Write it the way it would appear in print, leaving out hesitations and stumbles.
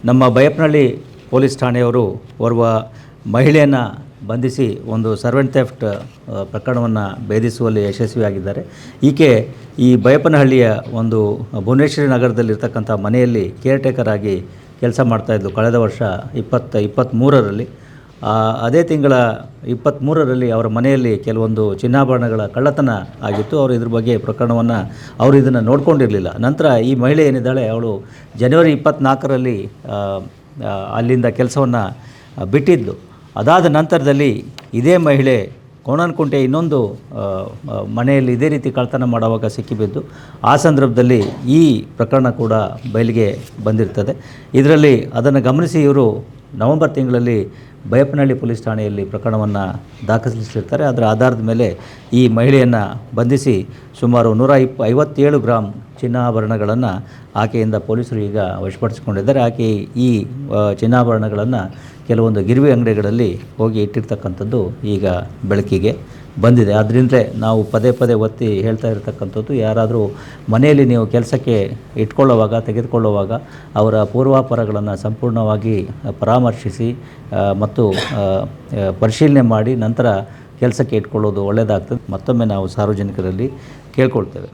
ನಮ್ಮ ಬೈಯಪ್ಪನಹಳ್ಳಿ ಪೊಲೀಸ್ ಠಾಣೆಯವರು ಓರ್ವ ಮಹಿಳೆಯನ್ನು ಬಂಧಿಸಿ ಒಂದು ಸರ್ವೆಂಟ್ ಥೆಫ್ಟ್ ಪ್ರಕರಣವನ್ನು ಭೇದಿಸುವಲ್ಲಿ ಯಶಸ್ವಿಯಾಗಿದ್ದಾರೆ. ಈಕೆ ಈ ಬೈಯಪ್ಪನಹಳ್ಳಿಯ ಒಂದು ಭುವನೇಶ್ವರಿ ನಗರದಲ್ಲಿರ್ತಕ್ಕಂಥ ಮನೆಯಲ್ಲಿ ಕೇರ್ಟೇಕರ್ ಆಗಿ ಕೆಲಸ ಮಾಡ್ತಾಯಿದ್ಲು ಕಳೆದ ವರ್ಷ 2023ರಲ್ಲಿ. ಅದೇ ತಿಂಗಳ 23ರಲ್ಲಿ ಅವರ ಮನೆಯಲ್ಲಿ ಕೆಲವೊಂದು ಚಿನ್ನಾಭರಣಗಳ ಕಳ್ಳತನ ಆಗಿತ್ತು. ಅವರು ಇದ್ರ ಬಗ್ಗೆ ಪ್ರಕರಣವನ್ನು ಅವರು ಇದನ್ನು ನೋಡ್ಕೊಂಡಿರಲಿಲ್ಲ. ನಂತರ ಈ ಮಹಿಳೆ ಏನಿದ್ದಾಳೆ ಅವಳು ಜನವರಿ 24ರಲ್ಲಿ ಅಲ್ಲಿಂದ ಕೆಲಸವನ್ನು ಬಿಟ್ಟಿದ್ಲು. ಅದಾದ ನಂತರದಲ್ಲಿ ಇದೇ ಮಹಿಳೆ ಕೋಣನಕುಂಟೆ ಇನ್ನೊಂದು ಮನೆಯಲ್ಲಿ ಇದೇ ರೀತಿ ಕಳ್ಳತನ ಮಾಡುವಾಗ ಸಿಕ್ಕಿಬಿದ್ದು ಆ ಸಂದರ್ಭದಲ್ಲಿ ಈ ಪ್ರಕರಣ ಕೂಡ ಬಯಲಿಗೆ ಬಂದಿರ್ತದೆ. ಇದರಲ್ಲಿ ಅದನ್ನು ಗಮನಿಸಿ ಇವರು ನವೆಂಬರ್ ತಿಂಗಳಲ್ಲಿ ಬೈಯಪ್ಪನಹಳ್ಳಿ ಪೊಲೀಸ್ ಠಾಣೆಯಲ್ಲಿ ಪ್ರಕರಣವನ್ನು ದಾಖಲಿಸಿರ್ತಾರೆ. ಅದರ ಆಧಾರದ ಮೇಲೆ ಈ ಮಹಿಳೆಯನ್ನು ಬಂಧಿಸಿ ಸುಮಾರು 157 ಗ್ರಾಮ್ ಚಿನ್ನಾಭರಣಗಳನ್ನು ಆಕೆಯಿಂದ ಪೊಲೀಸರು ಈಗ ವಶಪಡಿಸಿಕೊಂಡಿದ್ದಾರೆ. ಆಕೆ ಈ ಚಿನ್ನಾಭರಣಗಳನ್ನು ಕೆಲವೊಂದು ಗಿರ್ವಿ ಅಂಗಡಿಗಳಲ್ಲಿ ಹೋಗಿ ಇಟ್ಟಿರ್ತಕ್ಕಂಥದ್ದು ಈಗ ಬೆಳಕಿಗೆ ಬಂದಿದೆ. ಅದರಿಂದಲೇ ನಾವು ಪದೇ ಪದೇ ಒತ್ತಿ ಹೇಳ್ತಾ ಇರತಕ್ಕಂಥದ್ದು, ಯಾರಾದರೂ ಮನೆಯಲ್ಲಿ ನೀವು ಕೆಲಸಕ್ಕೆ ತೆಗೆದುಕೊಳ್ಳುವಾಗ ಅವರ ಪೂರ್ವಾಪರಗಳನ್ನು ಸಂಪೂರ್ಣವಾಗಿ ಪರಾಮರ್ಶಿಸಿ ಮತ್ತು ಪರಿಶೀಲನೆ ಮಾಡಿ ನಂತರ ಕೆಲಸಕ್ಕೆ ಇಟ್ಕೊಳ್ಳೋದು ಒಳ್ಳೆಯದಾಗ್ತದೆ. ಮತ್ತೊಮ್ಮೆ ನಾವು ಸಾರ್ವಜನಿಕರಲ್ಲಿ ಕೇಳ್ಕೊಳ್ತೇವೆ.